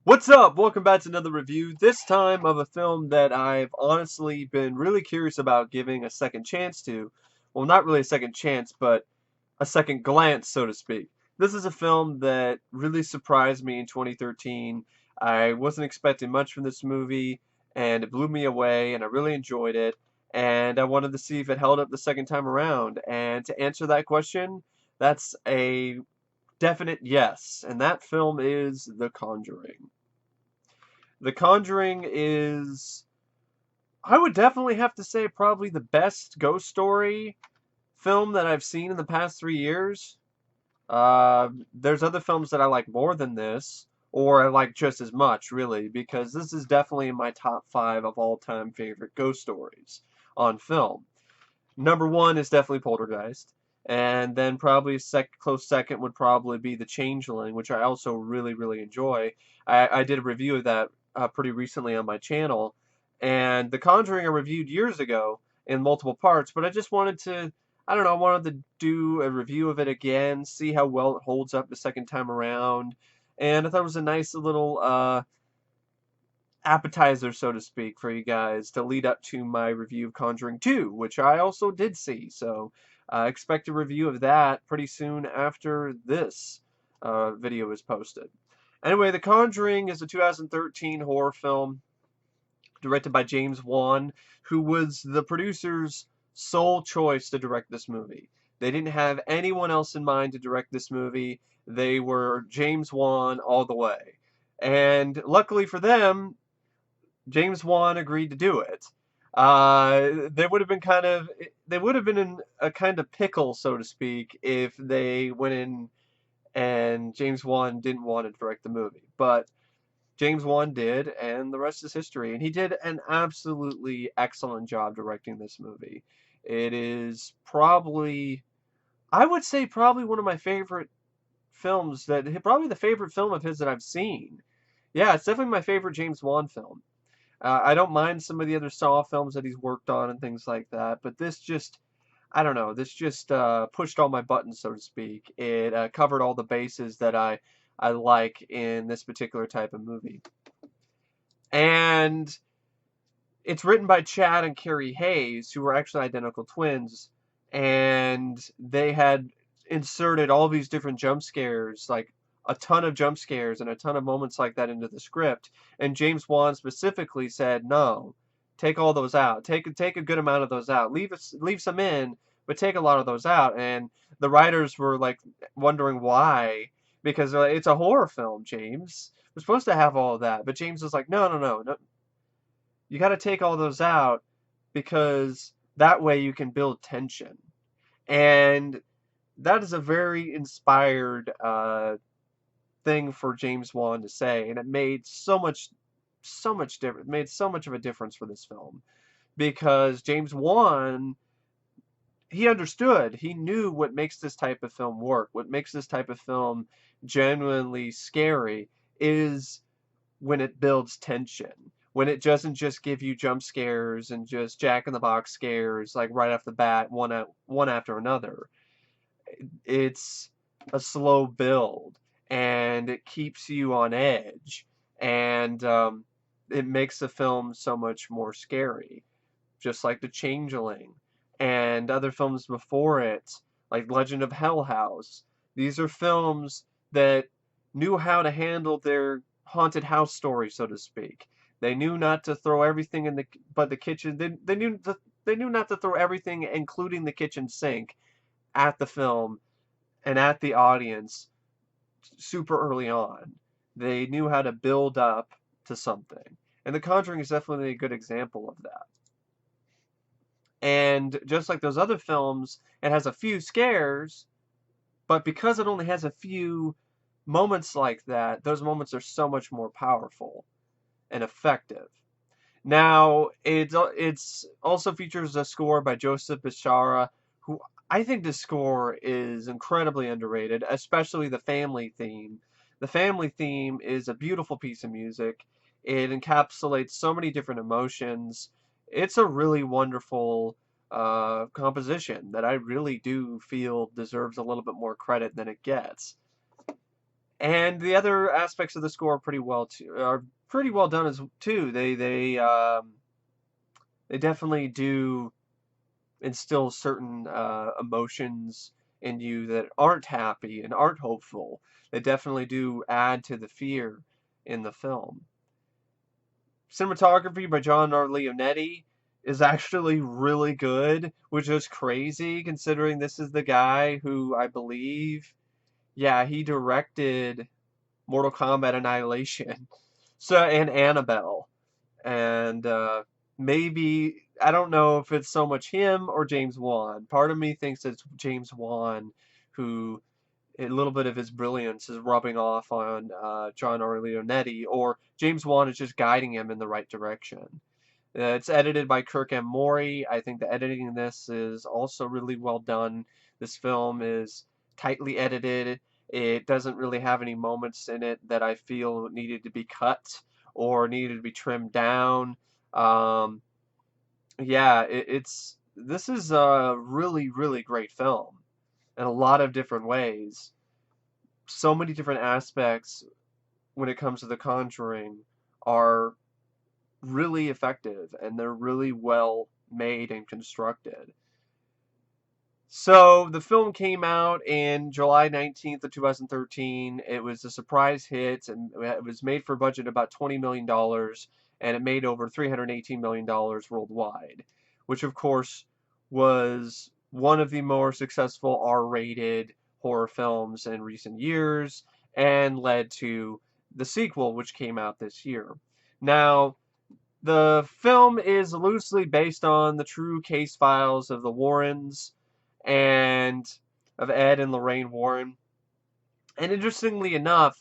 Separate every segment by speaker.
Speaker 1: What's up? Welcome back to another review, this time of a film that I've honestly been really curious about giving a second chance to. Well, not really a second chance, but a second glance, so to speak. This is a film that really surprised me in 2013. I wasn't expecting much from this movie, and it blew me away, and I really enjoyed it. And I wanted to see if it held up the second time around. And to answer that question, that's a definite yes. And that film is The Conjuring. The Conjuring is, I would definitely have to say, probably the best ghost story film that I've seen in the past 3 years. There's other films that I like more than this, or I like just as much, really, because this is definitely in my top five of all-time favorite ghost stories on film. Number one is definitely Poltergeist, and then probably a close second would probably be The Changeling, which I also really, really enjoy. I did a review of that pretty recently on my channel, and The Conjuring I reviewed years ago in multiple parts, but I just wanted to, I don't know, I wanted to do a review of it again, see how well it holds up the second time around, and I thought it was a nice little appetizer, so to speak, for you guys to lead up to my review of Conjuring 2, which I also did see. So expect a review of that pretty soon after this video is posted. Anyway, The Conjuring is a 2013 horror film directed by James Wan, who was the producer's sole choice to direct this movie. They didn't have anyone else in mind to direct this movie. They were James Wan all the way. And luckily for them, James Wan agreed to do it. They would have been they would have been in a kind of pickle, so to speak, if they went in and James Wan didn't want to direct the movie. But James Wan did, and the rest is history. And he did an absolutely excellent job directing this movie. It is probably, I would say, probably one of my favorite films probably the favorite film of his that I've seen. Yeah, it's definitely my favorite James Wan film. I don't mind some of the other Saw films that he's worked on and things like that, but this just, I don't know, this just pushed all my buttons, so to speak. It covered all the bases that I like in this particular type of movie. And it's written by Chad and Carrie Hayes, who were actually identical twins, and they had inserted all these different jump scares, like a ton of jump scares and a ton of moments like that into the script. And James Wan specifically said, "No, take all those out. Take a good amount of those out. Leave some in, but take a lot of those out." And the writers were like wondering why, because it's a horror film, James. We're supposed to have all of that, but James was like, "No, no, no, no. You got to take all those out because that way you can build tension." And that is a very inspired thing for James Wan to say, and it made so much difference. Made so much of a difference for this film because James Wan, he understood, he knew what makes this type of film work, what makes this type of film genuinely scary is when it builds tension. When it doesn't just give you jump scares and just jack in the box scares like right off the bat, one after another. It's a slow build and it keeps you on edge, and it makes the film so much more scary, just like The Changeling and other films before it, like Legend of Hell House. These are films that knew how to handle their haunted house story, so to speak. They knew not to throw everything in the kitchen. They knew not to throw everything, including the kitchen sink, at the film and at the audience super early on. They knew how to build up to something. And The Conjuring is definitely a good example of that. And just like those other films, it has a few scares, but because it only has a few moments like that, those moments are so much more powerful and effective. Now, it's also features a score by Joseph Bishara, who I think this score is incredibly underrated, especially the family theme. The family theme is a beautiful piece of music. It encapsulates so many different emotions. It's a really wonderful composition that I really do feel deserves a little bit more credit than it gets. And the other aspects of the score are pretty well done as too. They definitely do instill certain emotions in you that aren't happy and aren't hopeful. They definitely do add to the fear in the film. Cinematography by John Leonetti is actually really good, which is crazy considering this is the guy who I believe, yeah, he directed Mortal Kombat Annihilation, so and Annabelle, and maybe I don't know if it's so much him or James Wan. Part of me thinks it's James Wan who a little bit of his brilliance is rubbing off on John R. Leonetti, or James Wan is just guiding him in the right direction. It's edited by Kirk M. Morey. I think the editing in this is also really well done. This film is tightly edited. It doesn't really have any moments in it that I feel needed to be cut or needed to be trimmed down. Um, yeah, it's this is a really, really great film in a lot of different ways. So many different aspects when it comes to The Conjuring are really effective and they're really well made and constructed. So the film came out in July 19th of 2013. It was a surprise hit and it was made for a budget of about $20 million and it made over $318 million worldwide, which of course was one of the more successful R-rated horror films in recent years and led to the sequel, which came out this year. Now, the film is loosely based on the true case files of the Warrens and of Ed and Lorraine Warren. And interestingly enough,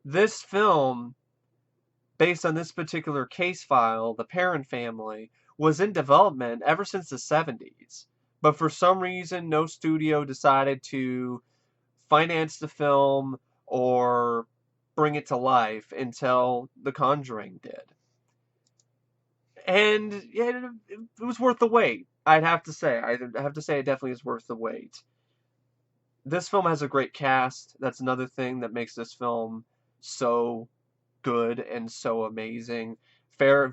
Speaker 1: this film, based on this particular case file, the Perron family, was in development ever since the 70s. But for some reason, no studio decided to finance the film or bring it to life until The Conjuring did. And yeah, it was worth the wait. I'd have to say. I'd have to say it definitely is worth the wait. This film has a great cast. That's another thing that makes this film so good and so amazing. Vera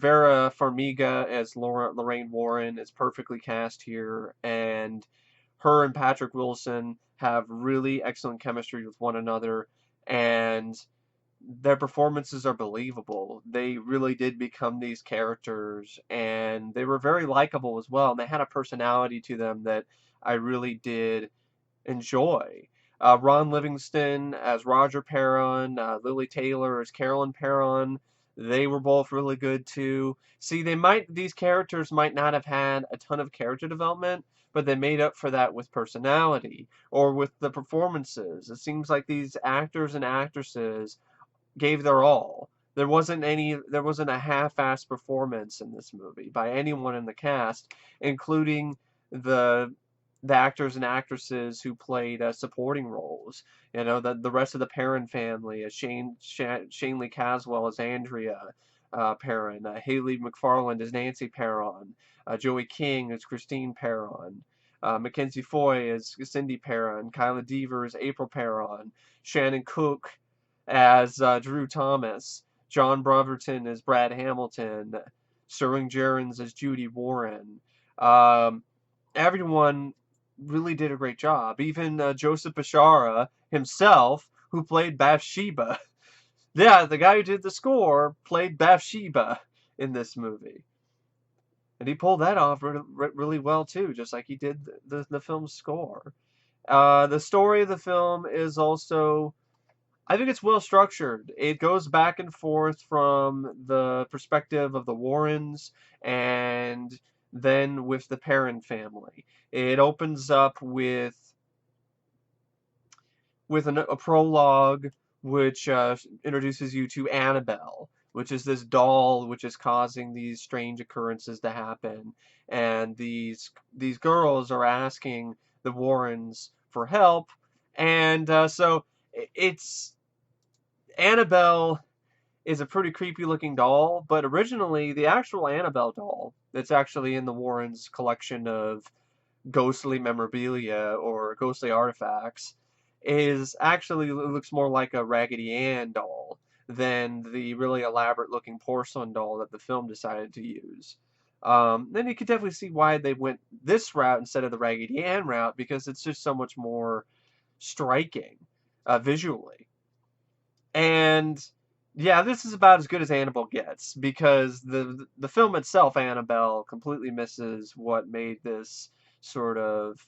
Speaker 1: Farmiga as Lorraine Warren is perfectly cast here, and her and Patrick Wilson have really excellent chemistry with one another, and their performances are believable. They really did become these characters, and they were very likable as well, and they had a personality to them that I really did enjoy. Ron Livingston as Roger Perron, Lili Taylor as Carolyn Perron. They were both really good too. See, these characters might not have had a ton of character development, but they made up for that with personality or with the performances. It seems like these actors and actresses gave their all. There wasn't a half-assed performance in this movie by anyone in the cast, including the the actors and actresses who played supporting roles. You know, the rest of the Perron family, Shanley Caswell as Andrea Perron, Hayley McFarland as Nancy Perron, Joey King as Christine Perron, Mackenzie Foy as Cindy Perron, Kyla Deaver as April Perron, Shannon Kook as Drew Thomas, John Brotherton as Brad Hamilton, Sterling Gerrans as Judy Warren. Um, Everyone really did a great job. Even Joseph Bishara himself, who played Bathsheba. Yeah, the guy who did the score played Bathsheba in this movie. And he pulled that off really well too, just like he did the film's score. The story of the film is also, I think it's well structured. It goes back and forth from the perspective of the Warrens and then with the Perron family. It opens up with a prologue which introduces you to Annabelle, which is this doll which is causing these strange occurrences to happen, and these girls are asking the Warrens for help, and so it's Annabelle is a pretty creepy looking doll, but originally the actual Annabelle doll that's actually in the Warrens' collection of ghostly memorabilia or ghostly artifacts is actually looks more like a Raggedy Ann doll than the really elaborate looking porcelain doll that the film decided to use. Then you could definitely see why they went this route instead of the Raggedy Ann route, because it's just so much more striking visually. And yeah, this is about as good as Annabelle gets, because the film itself, Annabelle, completely misses what made this sort of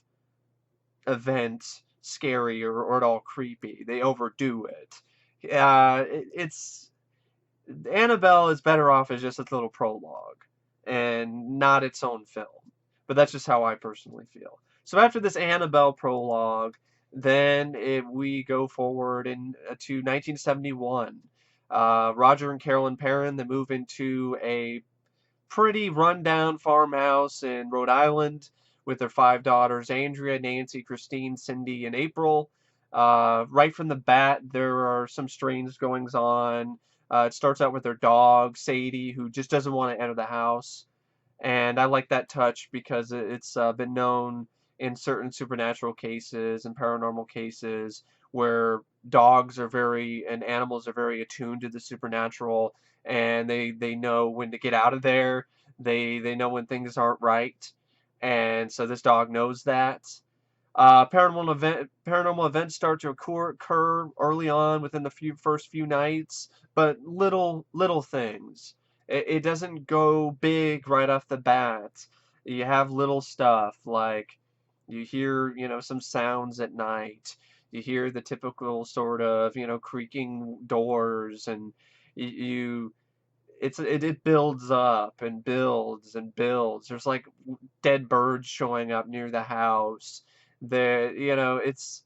Speaker 1: event scary or at all creepy. They overdo it. It's Annabelle is better off as just a little prologue and not its own film. But that's just how I personally feel. So after this Annabelle prologue, then we go forward to 1971. Roger and Carolyn Perron, they move into a pretty rundown farmhouse in Rhode Island with their five daughters, Andrea, Nancy, Christine, Cindy, and April. Right from the bat, there are some strange goings on. It starts out with their dog, Sadie, who just doesn't want to enter the house. And I like that touch because it's been known in certain supernatural cases and paranormal cases where dogs are very and animals are very attuned to the supernatural, and they know when to get out of there. They know when things aren't right, and so this dog knows that. Paranormal events start to occur early on within the first few nights, but little things. It doesn't go big right off the bat. You have little stuff like you hear, some sounds at night. You hear the typical sort of, creaking doors, and you it builds up and builds and builds. There's like dead birds showing up near the house. It's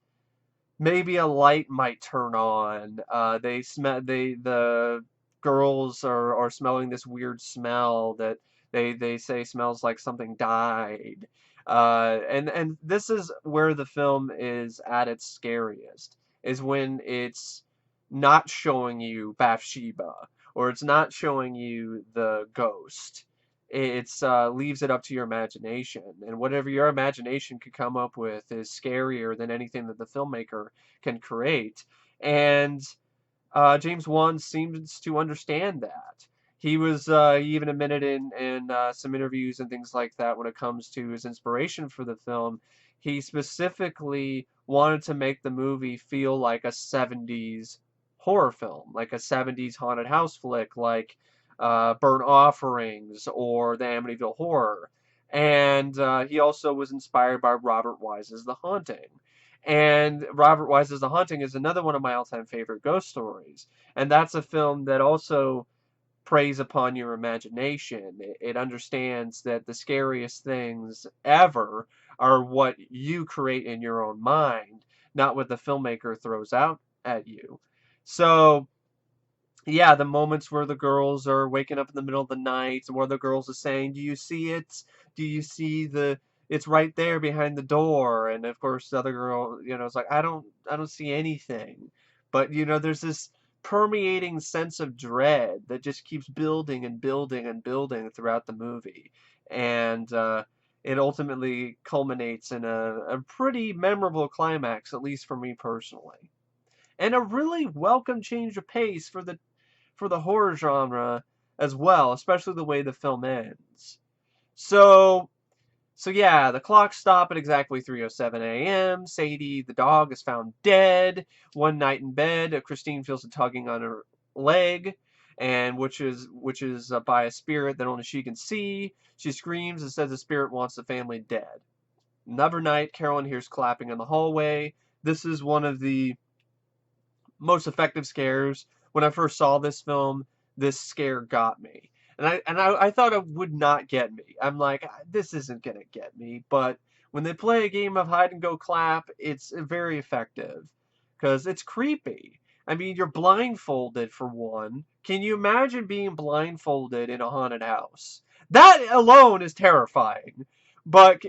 Speaker 1: maybe a light might turn on. The girls are smelling this weird smell that they say smells like something died. And this is where the film is at its scariest, is when it's not showing you Bathsheba, or it's not showing you the ghost. It's leaves it up to your imagination, and whatever your imagination could come up with is scarier than anything that the filmmaker can create. And James Wan seems to understand that. He even admitted in some interviews and things like that, when it comes to his inspiration for the film, he specifically wanted to make the movie feel like a 70s horror film, like a 70s haunted house flick, like Burnt Offerings or the Amityville Horror. And he also was inspired by Robert Wise's The Haunting. And Robert Wise's The Haunting is another one of my all-time favorite ghost stories. And that's a film that also preys upon your imagination. It understands that the scariest things ever are what you create in your own mind, not what the filmmaker throws out at you. So yeah, the moments where the girls are waking up in the middle of the night, and where the girls are saying, "Do you see it? Do you see the? It's right there behind the door." And of course, the other girl, is like, I don't see anything." But there's this permeating sense of dread that just keeps building and building and building throughout the movie, and it ultimately culminates in a pretty memorable climax, at least for me personally, and a really welcome change of pace for the horror genre as well, especially the way the film ends. So, so yeah, the clocks stop at exactly 3:07 a.m. Sadie, the dog, is found dead. One night in bed, Christine feels a tugging on her leg, and which is by a spirit that only she can see. She screams and says the spirit wants the family dead. Another night, Carolyn hears clapping in the hallway. This is one of the most effective scares. When I first saw this film, this scare got me. And I thought it would not get me. I'm like, this isn't gonna get me. But when they play a game of hide and go clap, it's very effective because it's creepy. I mean, you're blindfolded for one. Can you imagine being blindfolded in a haunted house? That alone is terrifying. But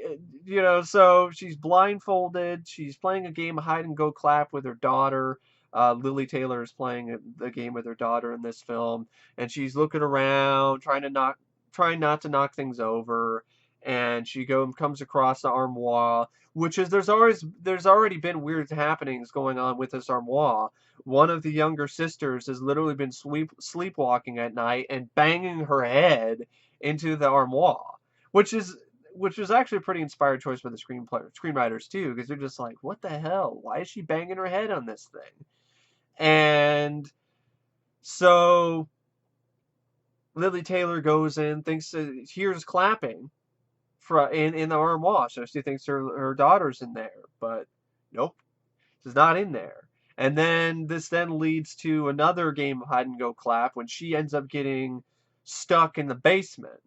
Speaker 1: so she's blindfolded. She's playing a game of hide and go clap with her daughter. Lili Taylor is playing the game with her daughter in this film, and she's looking around, trying not to knock things over. and she comes across the armoire, which is there's already been weird happenings going on with this armoire. One of the younger sisters has literally been sleepwalking at night and banging her head into the armoire, which is which was actually a pretty inspired choice by the screenwriters too, because they're just like, what the hell? Why is she banging her head on this thing? And so Lili Taylor goes in, hears clapping in the armoire, so she thinks her daughter's in there, but nope, she's not in there. And then this then leads to another game of hide and go clap when she ends up getting stuck in the basement,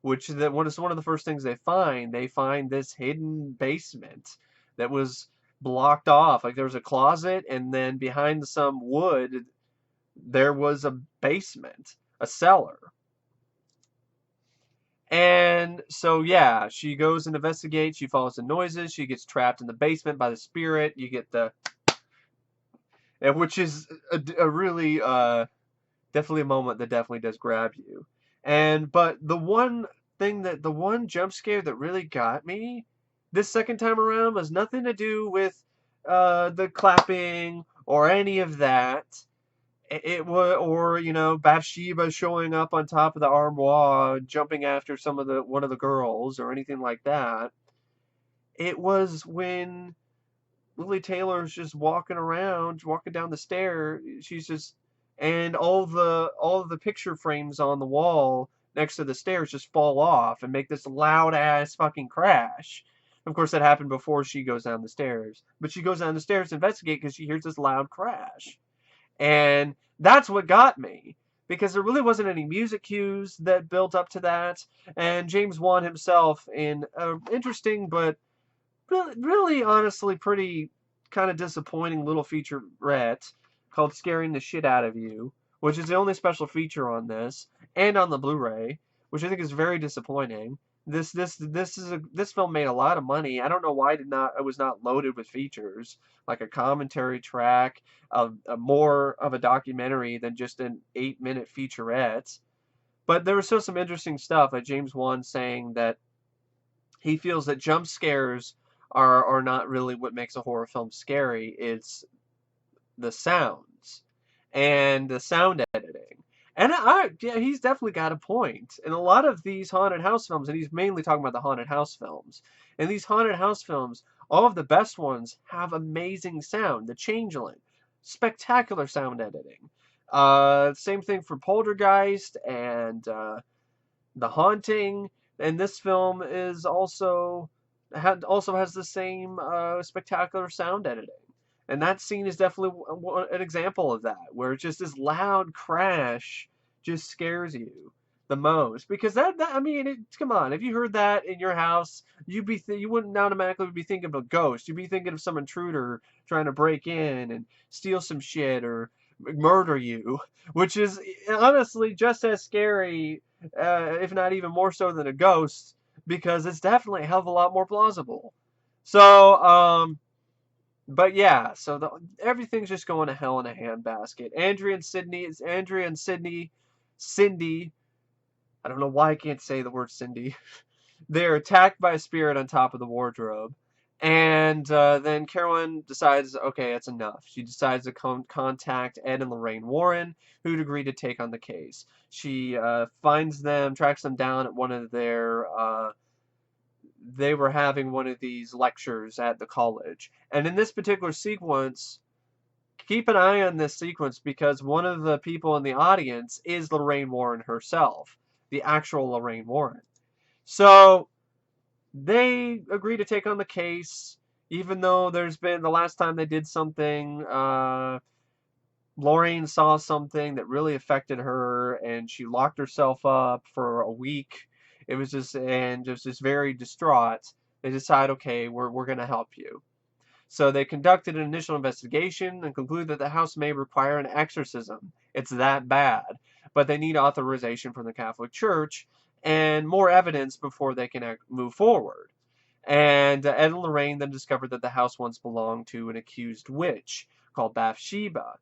Speaker 1: which is one of the first things they find. They find this hidden basement that was blocked off. Like there was a closet, and then behind some wood there was a basement, a cellar. And so, yeah, she goes and investigates. She follows the noises. She gets trapped in the basement by the spirit. You get which is a really, definitely a moment that definitely does grab you. But the one jump scare that really got me this second time around was nothing to do with, the clapping or any of that. It was, or Bathsheba showing up on top of the armoire, jumping after one of the girls, or anything like that. It was when Lili Taylor's just walking down the stair. And all of the picture frames on the wall next to the stairs just fall off and make this loud ass fucking crash. Of course, that happened before she goes down the stairs, but she goes down the stairs to investigate because she hears this loud crash. And that's what got me, because there really wasn't any music cues that built up to that. And James Wan himself, in an interesting but really honestly pretty kind of disappointing little featurette called Scaring the Shit Out of You, which is the only special feature on this and on the Blu-ray, which I think is very disappointing. This film made a lot of money. I don't know why it was not loaded with features like a commentary track, a more of a documentary than just an 8-minute featurette. But there was still some interesting stuff, like James Wan saying that he feels that jump scares are not really what makes a horror film scary. It's the sounds and the sound editing. And yeah, he's definitely got a point. In a lot of these haunted house films, and he's mainly talking about the haunted house films, in these haunted house films, all of the best ones have amazing sound. The Changeling, spectacular sound editing. Same thing for Poltergeist and The Haunting. And this film is also has the same spectacular sound editing. And that scene is definitely an example of that, where just this loud crash just scares you the most. Because I mean, come on, if you heard that in your house, you wouldn't automatically be thinking of a ghost. You'd be thinking of some intruder trying to break in and steal some shit or murder you, which is honestly just as scary, if not even more so than a ghost, because it's definitely a hell of a lot more plausible. So, but yeah, so everything's just going to hell in a handbasket. Cindy, I don't know why I can't say the word Cindy. They're attacked by a spirit on top of the wardrobe. And then Carolyn decides, okay, it's enough. She decides to contact Ed and Lorraine Warren, who'd agree to take on the case. She tracks them down at one of they were having one of these lectures at the college. And in this particular sequence, keep an eye on this sequence, because one of the people in the audience is Lorraine Warren herself, the actual Lorraine Warren. So they agree to take on the case, even though there's been the last time they did something, Lorraine saw something that really affected her, and she locked herself up for a week. It was just very distraught. They decide, okay, we're going to help you. So they conducted an initial investigation and conclude that the house may require an exorcism. It's that bad. But they need authorization from the Catholic Church and more evidence before they can move forward. And Ed and Lorraine then discovered that the house once belonged to an accused witch called Bathsheba,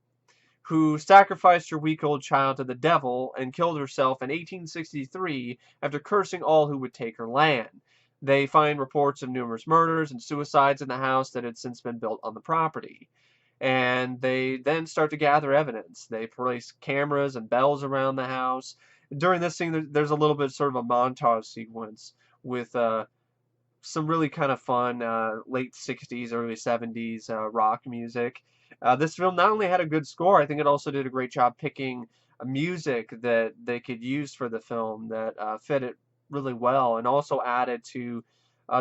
Speaker 1: who sacrificed her week-old child to the devil and killed herself in 1863 after cursing all who would take her land. They find reports of numerous murders and suicides in the house that had since been built on the property. And they then start to gather evidence. They place cameras and bells around the house. During this scene, there's a little bit sort of a montage sequence with some really kind of fun late 60s, early 70s rock music. This film not only had a good score, I think it also did a great job picking music that they could use for the film that fit it really well and also added to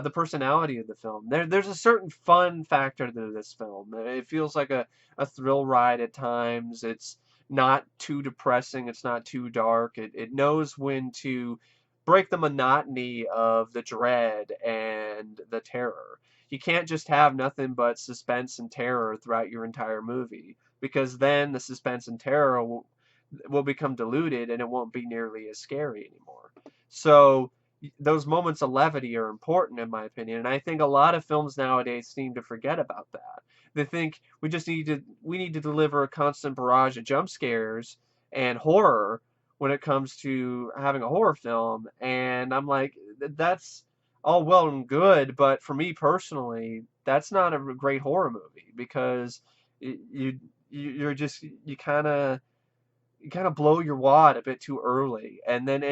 Speaker 1: the personality of the film. There's a certain fun factor to this film. It feels like a thrill ride at times. It's not too depressing. It's not too dark. It knows when to break the monotony of the dread and the terror. You can't just have nothing but suspense and terror throughout your entire movie because then the suspense and terror will become diluted and it won't be nearly as scary anymore. So those moments of levity are important in my opinion, and I think a lot of films nowadays seem to forget about that. They think we need to deliver a constant barrage of jump scares and horror when it comes to having a horror film, and I'm like, that's all well and good, but for me personally, that's not a great horror movie because you you're just you kind of blow your wad a bit too early, and then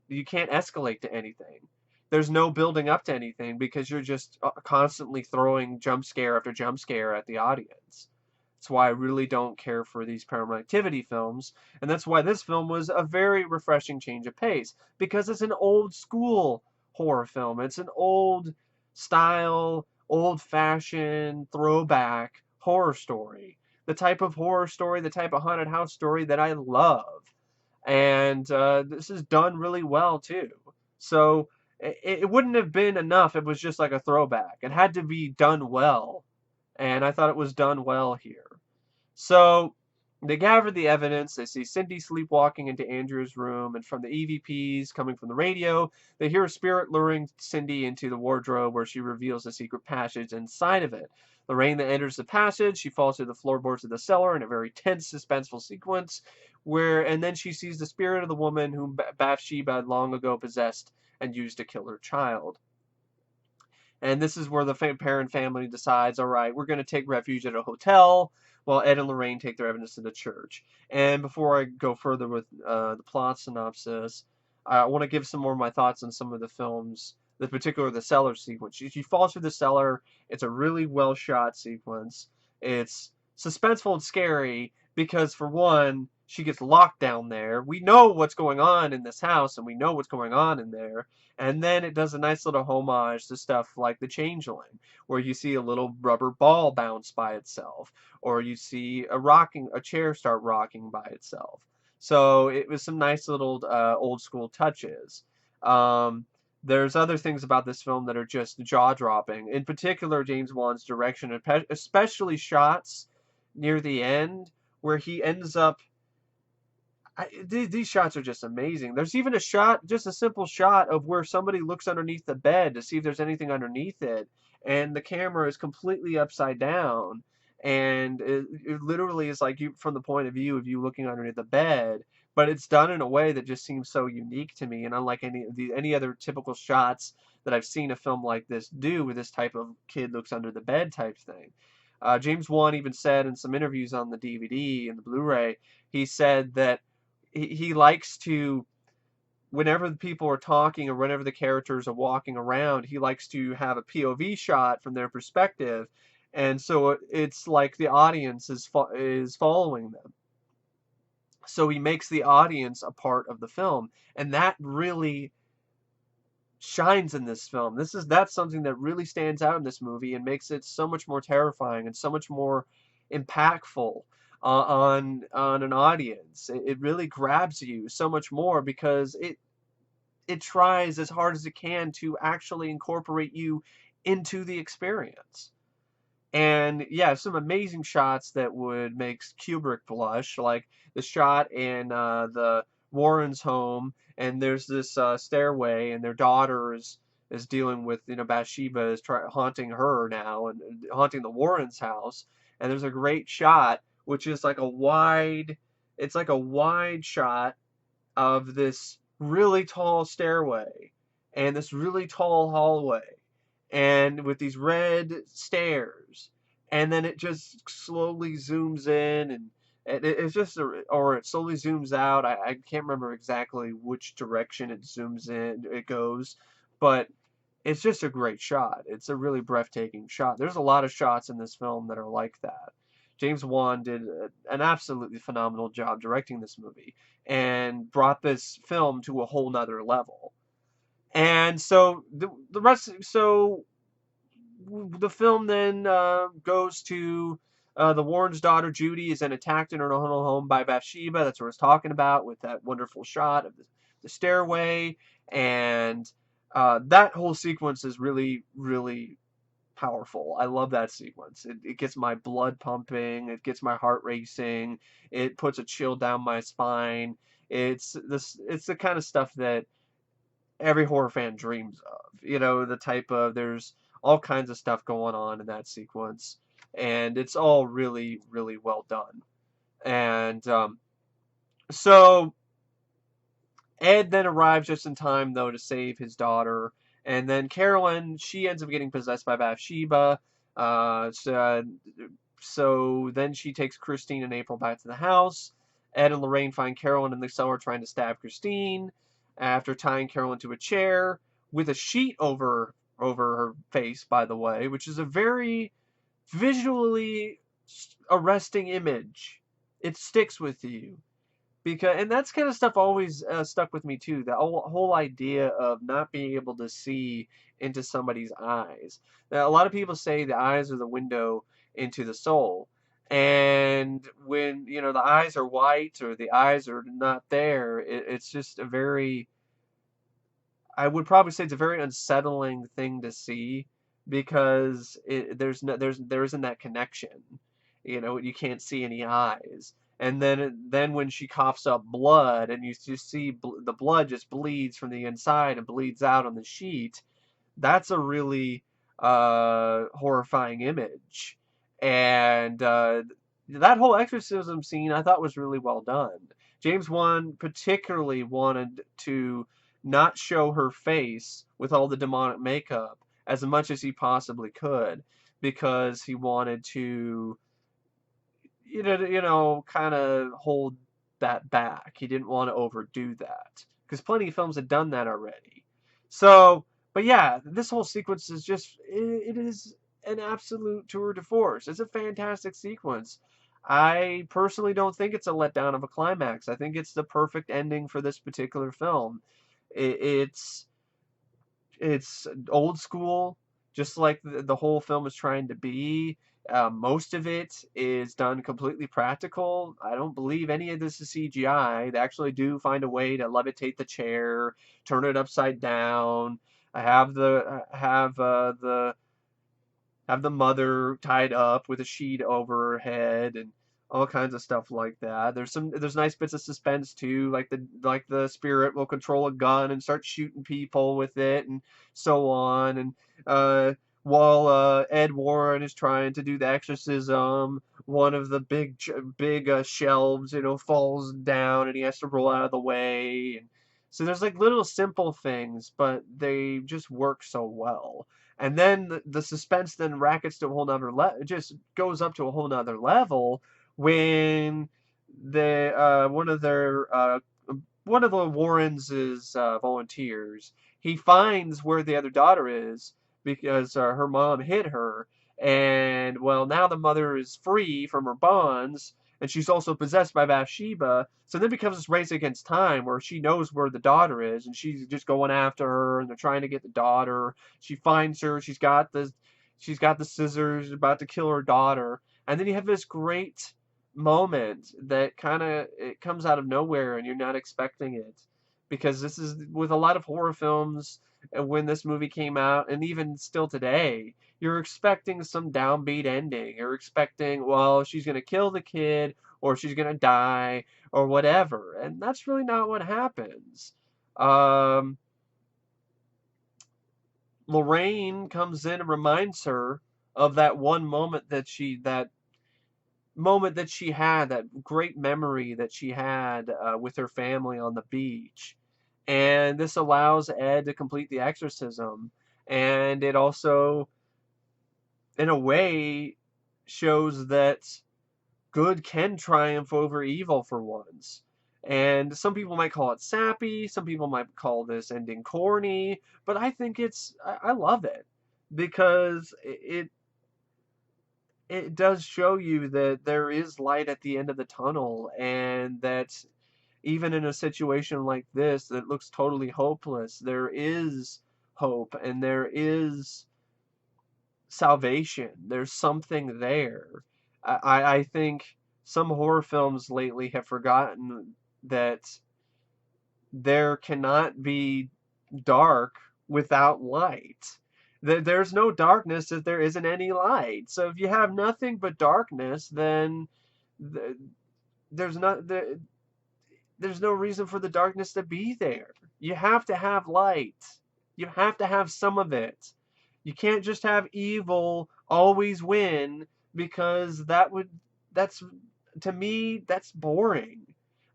Speaker 1: you can't escalate to anything. There's no building up to anything because you're just constantly throwing jump scare after jump scare at the audience. That's why I really don't care for these Paranormal Activity films, and that's why this film was a very refreshing change of pace because it's an old school horror film. It's an old style, old fashioned throwback horror story. The type of horror story, the type of haunted house story that I love. And this is done really well too. So it wouldn't have been enough if it was just like a throwback. It had to be done well. And I thought it was done well here. So they gather the evidence. They see Cindy sleepwalking into Andrew's room, and from the EVPs coming from the radio, they hear a spirit luring Cindy into the wardrobe where she reveals a secret passage inside of it. Lorraine then enters the passage. She falls through the floorboards of the cellar in a very tense, suspenseful sequence, and then she sees the spirit of the woman whom Bathsheba had long ago possessed and used to kill her child. And this is where the Perron family decides, all right, we're going to take refuge at a hotel while Ed and Lorraine take their evidence to the church. And before I go further with the plot synopsis, I want to give some more of my thoughts on some of the films, the particular the cellar sequence. She falls through the cellar. It's a really well shot sequence. It's suspenseful and scary because, for one, she gets locked down there. We know what's going on in this house, and we know what's going on in there. And then it does a nice little homage to stuff like The Changeling, where you see a little rubber ball bounce by itself, or you see a chair start rocking by itself. So it was some nice little old school touches. Um, there's other things about this film that are just jaw dropping. In particular, James Wan's direction, especially shots near the end where he ends up these shots are just amazing. There's even a shot, just a simple shot of where somebody looks underneath the bed to see if there's anything underneath it, and the camera is completely upside down, and it literally is like you from the point of view of you looking underneath the bed, but it's done in a way that just seems so unique to me, and unlike any other typical shots that I've seen a film like this do with this type of kid looks under the bed type thing. James Wan even said in some interviews on the DVD and the Blu-ray, he said that he likes to, whenever the people are talking or whenever the characters are walking around, he likes to have a POV shot from their perspective, and so it's like the audience is following them. So he makes the audience a part of the film, and that really shines in this film. That's something that really stands out in this movie and makes it so much more terrifying and so much more impactful on an audience. It really grabs you so much more because it tries as hard as it can to actually incorporate you into the experience. And yeah, some amazing shots that would make Kubrick blush, like the shot in the Warrens' home, and there's this stairway, and their daughter is dealing with, Bathsheba is haunting her now and haunting the Warrens' house, and there's a great shot which is like it's like a wide shot of this really tall stairway, and this really tall hallway, and with these red stairs, and then it just slowly zooms in, and it's just or it slowly zooms out. I can't remember exactly which direction it zooms in, it goes, but it's just a great shot. It's a really breathtaking shot. There's a lot of shots in this film that are like that. James Wan did an absolutely phenomenal job directing this movie and brought this film to a whole nother level. And so the rest, so the film then goes to the Warren's daughter Judy is then attacked in her own home by Bathsheba. That's what I was talking about with that wonderful shot of the stairway, and that whole sequence is really, really powerful. I love that sequence. It gets my blood pumping. It gets my heart racing. It puts a chill down my spine. It's this. It's the kind of stuff that every horror fan dreams of. You know, the type of there's all kinds of stuff going on in that sequence, and it's all really, really well done. And so Ed then arrives just in time, though, to save his daughter. And then Carolyn, she ends up getting possessed by Bathsheba. So then she takes Christine and April back to the house. Ed and Lorraine find Carolyn in the cellar trying to stab Christine after tying Carolyn to a chair with a sheet over her face, by the way, which is a very visually arresting image. It sticks with you. Because, and that's kind of stuff always stuck with me too. The whole idea of not being able to see into somebody's eyes. Now, a lot of people say the eyes are the window into the soul. And when, you know, the eyes are white or the eyes are not there, it's just a very, I would probably say it's a very unsettling thing to see because there isn't that connection. You know, you can't see any eyes. And then when she coughs up blood and you just see the blood just bleeds from the inside and bleeds out on the sheet, that's a really horrifying image. And that whole exorcism scene I thought was really well done. James Wan particularly wanted to not show her face with all the demonic makeup as much as he possibly could because he wanted to kind of hold that back. He didn't want to overdo that because plenty of films had done that already. So, but yeah, this whole sequence is just it is an absolute tour de force. It's a fantastic sequence. I personally don't think it's a letdown of a climax. I think it's the perfect ending for this particular film. It's old school, just like the whole film is trying to be. Most of it is done completely practical. I don't believe any of this is CGI. They actually do find a way to levitate the chair, turn it upside down. I have the mother tied up with a sheet over her head and all kinds of stuff like that. There's nice bits of suspense too, like the spirit will control a gun and start shooting people with it and so on. And while Ed Warren is trying to do the exorcism, one of the big shelves, falls down and he has to roll out of the way. And so there's like little simple things, but they just work so well. And then the suspense then rackets to a whole nother level. It just goes up to a whole nother level when one of the Warrens' volunteers, he finds where the other daughter is because her mom hid her, and well, now the mother is free from her bonds, and she's also possessed by Bathsheba. So then becomes this race against time where she knows where the daughter is, and she's just going after her, and they're trying to get the daughter. She finds her. She's got the scissors, about to kill her daughter, and then you have this great moment that kind of it comes out of nowhere, and you're not expecting it, because this is with a lot of horror films. When this movie came out, and even still today, you're expecting some downbeat ending. You're expecting, well, she's going to kill the kid, or she's going to die, or whatever. And that's really not what happens. Lorraine comes in and reminds her of that one moment that moment that she had, that great memory that she had with her family on the beach. And this allows Ed to complete the exorcism. And it also, in a way, shows that good can triumph over evil for once. And some people might call it sappy, some people might call this ending corny, but I think I love it because it does show you that there is light at the end of the tunnel, and that even in a situation like this that looks totally hopeless, there is hope and there is salvation. There's something there. I think some horror films lately have forgotten that there cannot be dark without light. There's no darkness if there isn't any light. So if you have nothing but darkness, then th- there's not there's no reason for the darkness to be there. You have to have light. You have to have some of it. You can't just have evil always win, because that's, to me, that's boring.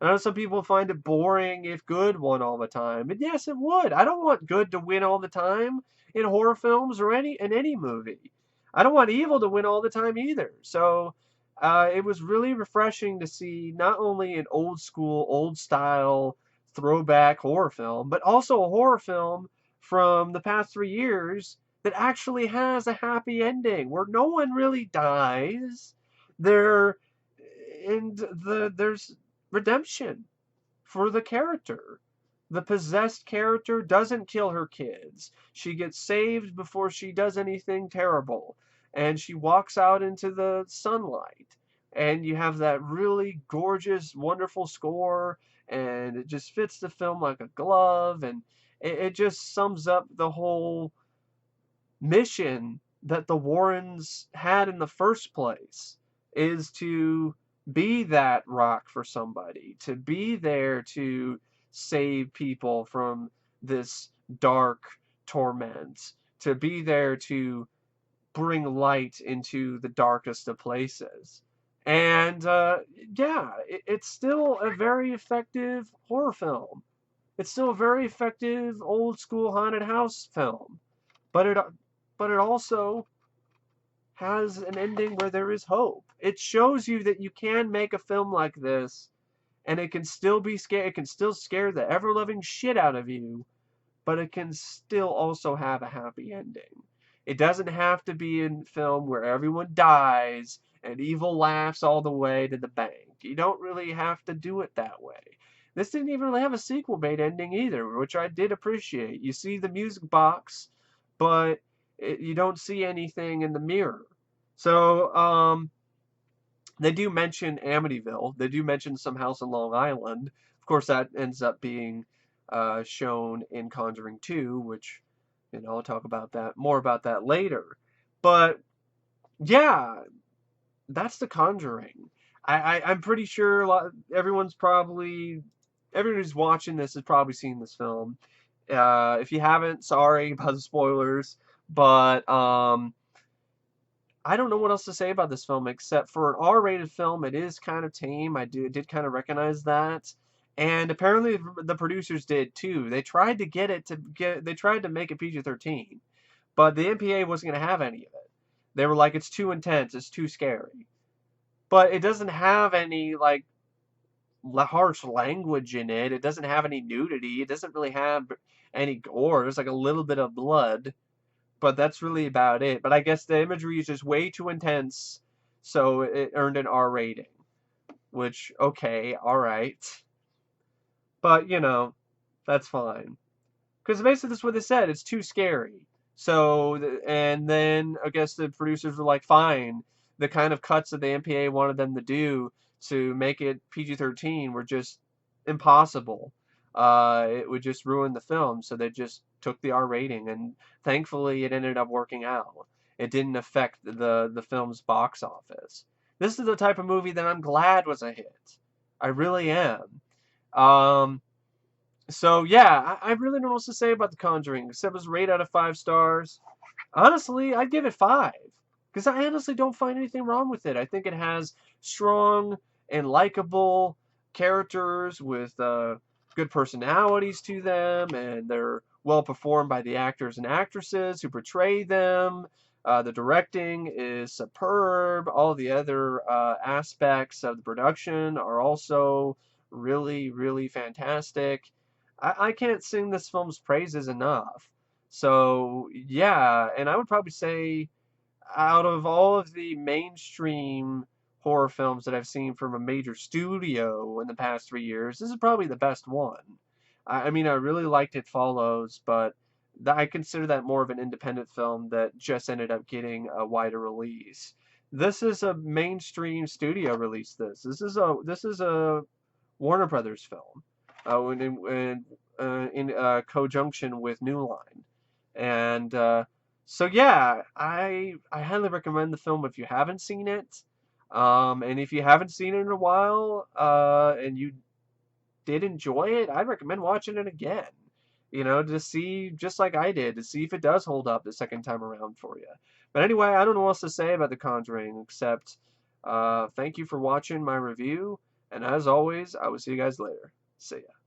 Speaker 1: I know some people find it boring if good won all the time. And yes, it would. I don't want good to win all the time in horror films or in any movie. I don't want evil to win all the time either. So it was really refreshing to see not only an old school, old style throwback horror film, but also a horror film from the past 3 years that actually has a happy ending where no one really dies. There and there's redemption for the character. The possessed character doesn't kill her kids. She gets saved before she does anything terrible. And she walks out into the sunlight. And you have that really gorgeous, wonderful score. And it just fits the film like a glove. And it just sums up the whole mission that the Warrens had in the first place, is to be that rock for somebody, to be there to save people from this dark torment, to be there to bring light into the darkest of places. And yeah, it's still a very effective horror film. It's still a very effective old school haunted house film. But it also has an ending where there is hope. It shows you that you can make a film like this and it can still be scary. It can still scare the ever loving shit out of you, but it can still also have a happy ending. It doesn't have to be a film where everyone dies and evil laughs all the way to the bank. You don't really have to do it that way. This didn't even really have a sequel bait ending either, which I did appreciate. You see the music box, but you don't see anything in the mirror. So, they do mention Amityville. They do mention some house in Long Island. Of course, that ends up being shown in Conjuring 2, which, I'll talk about that more about that later. But yeah, that's The Conjuring. I'm pretty sure everyone who's watching this has probably seen this film. If you haven't, sorry about the spoilers, but I don't know what else to say about this film except for an R-rated film. It is kind of tame. Did kind of recognize that, and apparently the producers did too. They tried to make it PG-13, but the MPA wasn't going to have any of it. They were like, it's too intense, it's too scary. But it doesn't have any like harsh language in it. It doesn't have any nudity. It doesn't really have any gore. There's like a little bit of blood, but that's really about it. But I guess the imagery is just way too intense, so it earned an R rating. Which, okay, alright. But, that's fine. Because basically that's what they said. It's too scary. So, and then I guess the producers were like, fine. The kind of cuts that the MPA wanted them to do to make it PG-13 were just impossible. It would just ruin the film, so they just took the R rating, and thankfully it ended up working out. It didn't affect the film's box office. This is the type of movie that I'm glad was a hit. I really am. So yeah, I really don't know what to say about The Conjuring, except it was rated out of 5 stars. Honestly, I'd give it 5. Because I honestly don't find anything wrong with it. I think it has strong and likable characters with good personalities to them, and they're well performed by the actors and actresses who portray them. The directing is superb. All the other aspects of the production are also really, really fantastic. I can't sing this film's praises enough. So, yeah, and I would probably say out of all of the mainstream horror films that I've seen from a major studio in the past 3 years, this is probably the best one. I mean, I really liked It Follows, but I consider that more of an independent film that just ended up getting a wider release. This is a mainstream studio release. This is a Warner Brothers film, in conjunction with New Line, and so yeah, I highly recommend the film if you haven't seen it. And if you haven't seen it in a while, and you did enjoy it, I'd recommend watching it again. You know, to see, just like I did, to see if it does hold up the second time around for you. But anyway, I don't know what else to say about The Conjuring except thank you for watching my review, and as always, I will see you guys later. See ya.